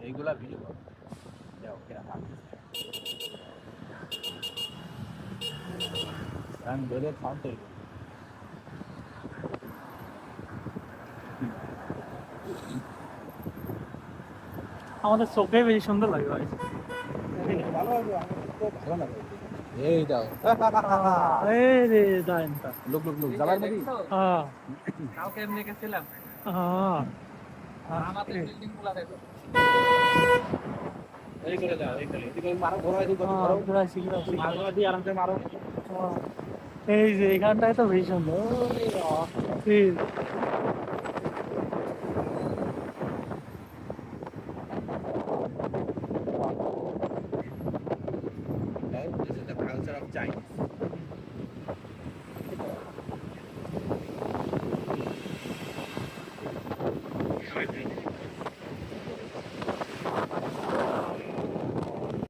এইগুলা ভিডিও করো যাও কেরা আমি ধরে সাউন্ড তৈরি করি আমাদের চোখে বেশি সুন্দর লাগে ভাই ভালো লাগে আমার তো ভালো লাগে এই দাও এই রে দাইনটা লোক লোক লোক যাবার মধ্যে হ্যাঁ কালকে এমনি গেছিলাম হ্যাঁ আমাদের বিল্ডিং গুলা দেখো এই করে দাও এই করে এদিকে মারো ঘোরা এদিকে হ্যাঁ, ঘোরো ঘুরাইছি, ঘুরাইছি। মারো দিয়ে আরামসে মারো হ্যাঁ। এই যে এখানটায় তো বেশি সুন্দর এই